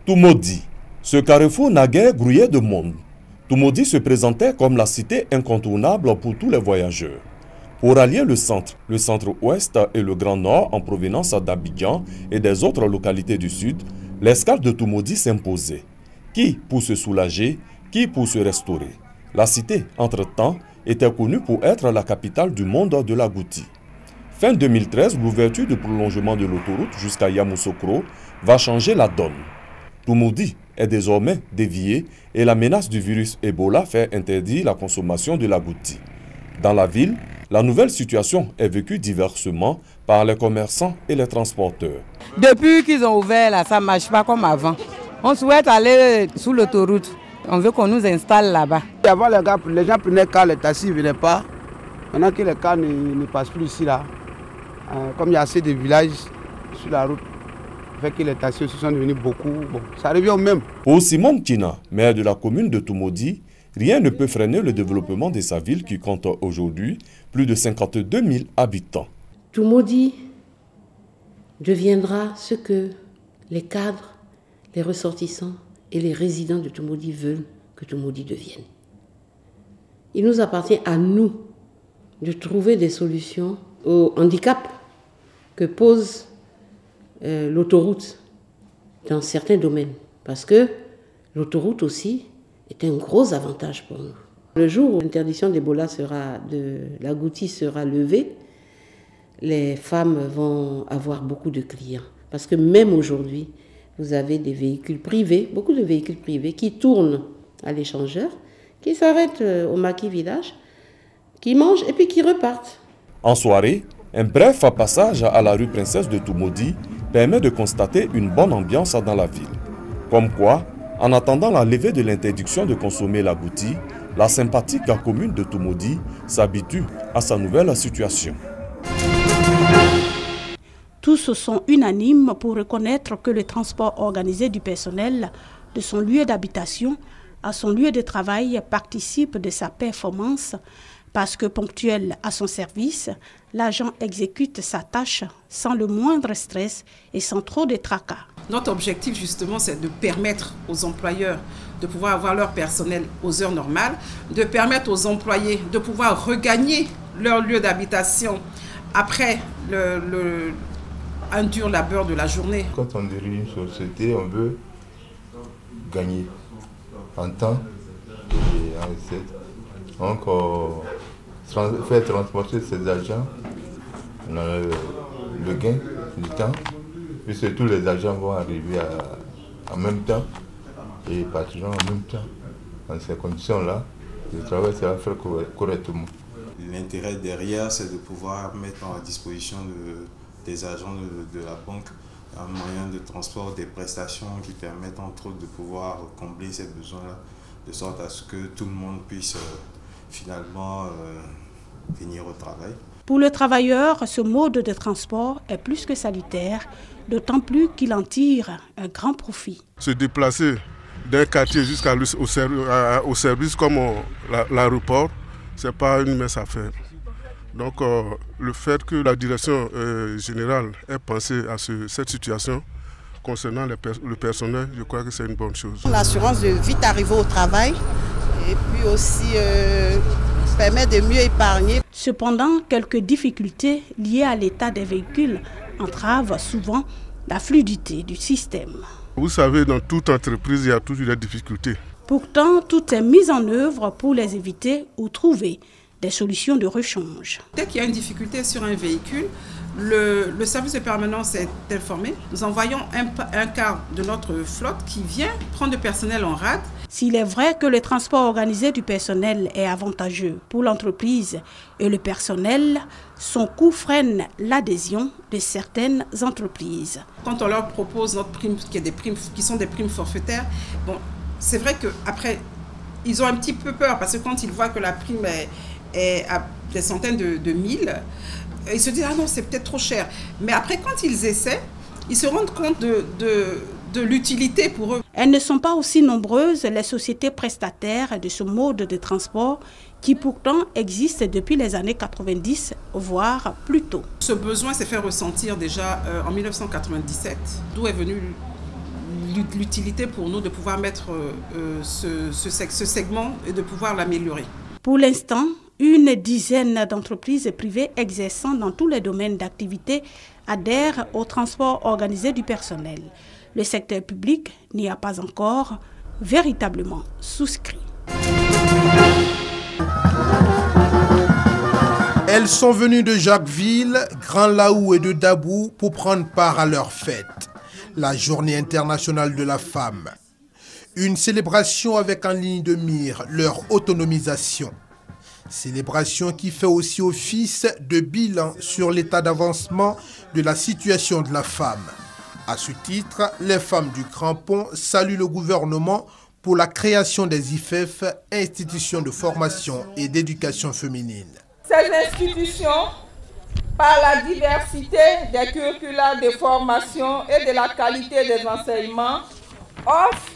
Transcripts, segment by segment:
Toumoudi. Ce carrefour naguère grouillait de monde. Toumoudi se présentait comme la cité incontournable pour tous les voyageurs. Pour allier le centre-ouest et le Grand Nord en provenance d'Abidjan et des autres localités du sud, l'escale de Toumoudi s'imposait. Qui pour se soulager, qui pour se restaurer. La cité, entre-temps, était connue pour être la capitale du monde de l'agouti. Fin 2013, l'ouverture du prolongement de l'autoroute jusqu'à Yamoussoukro va changer la donne. Toumoudi est désormais dévié et la menace du virus Ebola fait interdire la consommation de l'agouti. Dans la ville, la nouvelle situation est vécue diversement par les commerçants et les transporteurs. Depuis qu'ils ont ouvert là, ça ne marche pas comme avant. On souhaite aller sous l'autoroute. On veut qu'on nous installe là-bas. Avant, les gens prenaient car, les taxis ne venaient pas. Maintenant que les cars ne passent plus ici, là, comme il y a assez de villages sur la route, fait que les taxis se sont devenus beaucoup. Bon, ça revient au même. Pour Simon Kina, maire de la commune de Toumoudi, rien ne peut freiner le développement de sa ville qui compte aujourd'hui plus de 52 000 habitants. Toumoudi deviendra ce que les cadres, les ressortissants et les résidents de Toumoudi veulent que Toumoudi devienne. Il nous appartient à nous de trouver des solutions au handicap que pose l'autoroute dans certains domaines. Parce que l'autoroute aussi est un gros avantage pour nous. Le jour où l'interdiction d'Ebola de l'agouti sera levée, les femmes vont avoir beaucoup de clients. Parce que même aujourd'hui, vous avez des véhicules privés, beaucoup de véhicules privés qui tournent à l'échangeur, qui s'arrêtent au maquis village, qui mangent et puis qui repartent. En soirée, un bref passage à la rue Princesse de Toumoudi permet de constater une bonne ambiance dans la ville. Comme quoi, en attendant la levée de l'interdiction de consommer l'agouti, la sympathique commune de Toumoudi s'habitue à sa nouvelle situation. Tous sont unanimes pour reconnaître que le transport organisé du personnel de son lieu d'habitation à son lieu de travail participe de sa performance parce que ponctuel à son service, l'agent exécute sa tâche sans le moindre stress et sans trop de tracas. Notre objectif justement, c'est de permettre aux employeurs de pouvoir avoir leur personnel aux heures normales, de permettre aux employés de pouvoir regagner leur lieu d'habitation après un dur labeur de la journée. Quand on dirige une société, on veut gagner en temps et en recette. Donc, faire transporter ces agents, on a le gain du temps, puisque tous les agents vont arriver en même temps et partiront en même temps. Dans ces conditions-là, le travail sera fait correctement. L'intérêt derrière, c'est de pouvoir mettre à disposition des agents de la banque un moyen de transport, des prestations qui permettent entre autres de pouvoir combler ces besoins-là, de sorte à ce que tout le monde puisse finalement venir au travail. Pour le travailleur, ce mode de transport est plus que salutaire, d'autant plus qu'il en tire un grand profit. Se déplacer d'un quartier jusqu'au service comme l'aéroport, ce n'est pas une mince affaire. Donc le fait que la direction générale ait pensé à cette situation concernant le personnel, je crois que c'est une bonne chose. L'assurance de vite arriver au travail et puis aussi permet de mieux épargner. Cependant, quelques difficultés liées à l'état des véhicules entravent souvent la fluidité du système. Vous savez, dans toute entreprise, il y a toujours des difficultés. Pourtant, tout est mis en œuvre pour les éviter ou trouver des solutions de rechange. Dès qu'il y a une difficulté sur un véhicule, le service de permanence est informé. Nous envoyons un quart de notre flotte qui vient prendre le personnel en rade. S'il est vrai que le transport organisé du personnel est avantageux pour l'entreprise et le personnel, son coût freine l'adhésion de certaines entreprises. Quand on leur propose notre prime, qui sont des primes forfaitaires, bon, c'est vrai qu'après, ils ont un petit peu peur parce que quand ils voient que la prime est à des centaines de mille, ils se disent « Ah non, c'est peut-être trop cher ». Mais après, quand ils essaient, ils se rendent compte de l'utilité pour eux. Elles ne sont pas aussi nombreuses, les sociétés prestataires de ce mode de transport qui pourtant existent depuis les années 90, voire plus tôt. Ce besoin s'est fait ressentir déjà en 1997, d'où est venue l'utilité pour nous de pouvoir mettre ce segment et de pouvoir l'améliorer. Pour l'instant, une dizaine d'entreprises privées exerçant dans tous les domaines d'activité adhèrent au transport organisé du personnel. Le secteur public n'y a pas encore véritablement souscrit. Elles sont venues de Jacquesville, Grand Laou et de Dabou pour prendre part à leur fête, la Journée internationale de la femme. Une célébration avec en ligne de mire leur autonomisation. Célébration qui fait aussi office de bilan sur l'état d'avancement de la situation de la femme. À ce titre, les femmes du Grand Pont saluent le gouvernement pour la création des IFEF, institutions de formation et d'éducation féminine. Ces institutions, par la diversité des curricula de formation et de la qualité des enseignements, offrent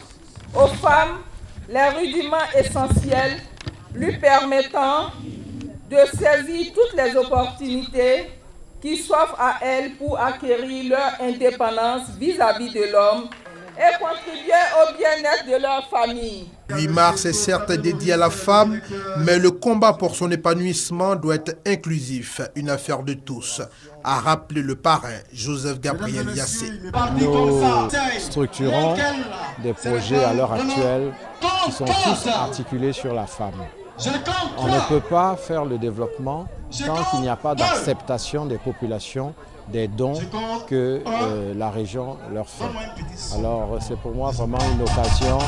aux femmes les rudiments essentiels lui permettant de saisir toutes les opportunités qui s'offrent à elles pour acquérir leur indépendance vis-à-vis de l'homme et contribuer au bien-être de leur famille. 8 mars est certes dédié à la femme, mais le combat pour son épanouissement doit être inclusif, une affaire de tous, a rappelé le parrain Joseph Gabriel Yassé. Nous structurons des projets à l'heure actuelle qui sont tous articulés sur la femme. On ne peut pas faire le développement tant qu'il n'y a pas d'acceptation des populations des dons que la région leur fait. Alors c'est pour moi vraiment une occasion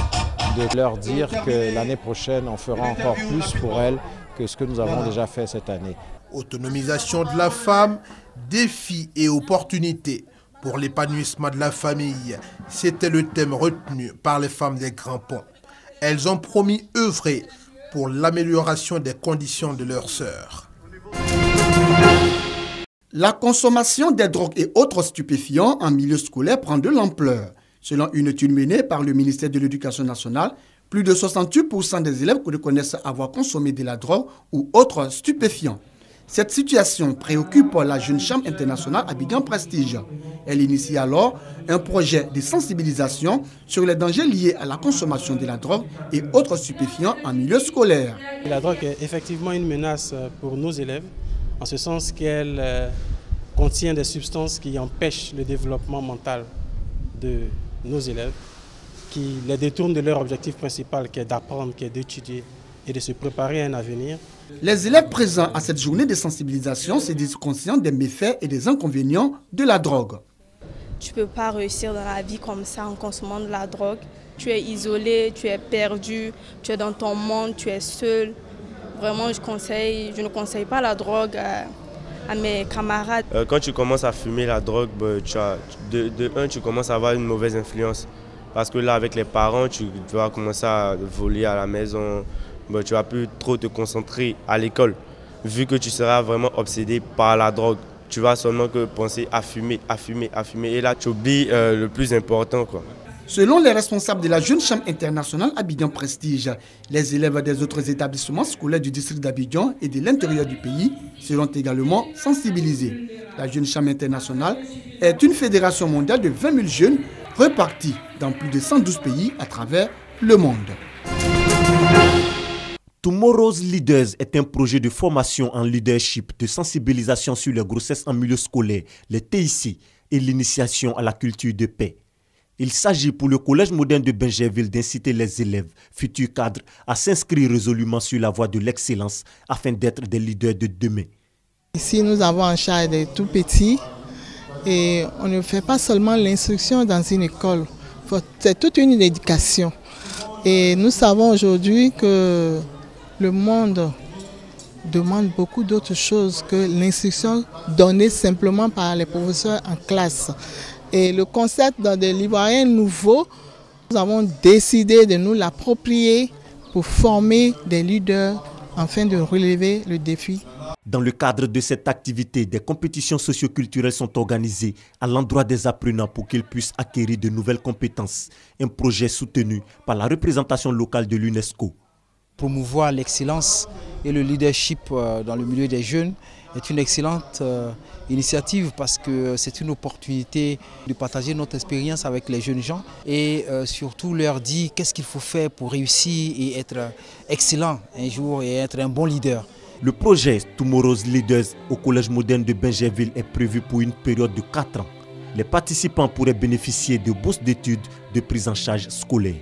de leur dire que l'année prochaine on fera encore plus pour elles que ce que nous avons déjà fait cette année. Autonomisation de la femme, défis et opportunités pour l'épanouissement de la famille, c'était le thème retenu par les femmes des Grands Ponts. Elles ont promis œuvrer pour l'amélioration des conditions de leurs sœurs. La consommation des drogues et autres stupéfiants en milieu scolaire prend de l'ampleur. Selon une étude menée par le ministère de l'Éducation nationale, plus de 68% des élèves reconnaissent avoir consommé de la drogue ou autres stupéfiants. Cette situation préoccupe la Jeune Chambre internationale Abidjan Prestige. Elle initie alors un projet de sensibilisation sur les dangers liés à la consommation de la drogue et autres stupéfiants en milieu scolaire. La drogue est effectivement une menace pour nos élèves, en ce sens qu'elle contient des substances qui empêchent le développement mental de nos élèves, qui les détournent de leur objectif principal qui est d'apprendre, qui est d'étudier et de se préparer à un avenir. Les élèves présents à cette journée de sensibilisation se disent conscients des méfaits et des inconvénients de la drogue. Tu ne peux pas réussir dans la vie comme ça en consommant de la drogue. Tu es isolé, tu es perdu, tu es dans ton monde, tu es seul. Vraiment, je ne conseille pas la drogue à mes camarades. Quand tu commences à fumer la drogue, tu commences à avoir une mauvaise influence. Parce que là, avec les parents, tu vas commencer à voler à la maison. Tu vas plus trop te concentrer à l'école. Vu que tu seras vraiment obsédé par la drogue, tu vas seulement que penser à fumer. Et là, tu oublies le plus important, quoi. Selon les responsables de la Jeune Chambre internationale Abidjan Prestige, les élèves des autres établissements scolaires du district d'Abidjan et de l'intérieur du pays seront également sensibilisés. La Jeune Chambre internationale est une fédération mondiale de 20 000 jeunes repartis dans plus de 112 pays à travers le monde. Tomorrow's Leaders est un projet de formation en leadership, de sensibilisation sur les grossesses en milieu scolaire, les TIC et l'initiation à la culture de paix. Il s'agit pour le Collège moderne de Bingerville d'inciter les élèves, futurs cadres, à s'inscrire résolument sur la voie de l'excellence afin d'être des leaders de demain. Ici, nous avons en charge des tout petits et on ne fait pas seulement l'instruction dans une école, c'est toute une éducation. Et nous savons aujourd'hui que le monde demande beaucoup d'autres choses que l'instruction donnée simplement par les professeurs en classe. Et le concept des Livoiriens nouveaux, nous avons décidé de nous l'approprier pour former des leaders afin de relever le défi. Dans le cadre de cette activité, des compétitions socioculturelles sont organisées à l'endroit des apprenants pour qu'ils puissent acquérir de nouvelles compétences. Un projet soutenu par la représentation locale de l'UNESCO. promouvoir l'excellence et le leadership dans le milieu des jeunes est une excellente initiative parce que c'est une opportunité de partager notre expérience avec les jeunes gens et surtout leur dire qu'est-ce qu'il faut faire pour réussir et être excellent un jour et être un bon leader. Le projet Tomorrow's Leaders au Collège moderne de Bingerville est prévu pour une période de 4 ans. Les participants pourraient bénéficier de bourses d'études de prise en charge scolaire.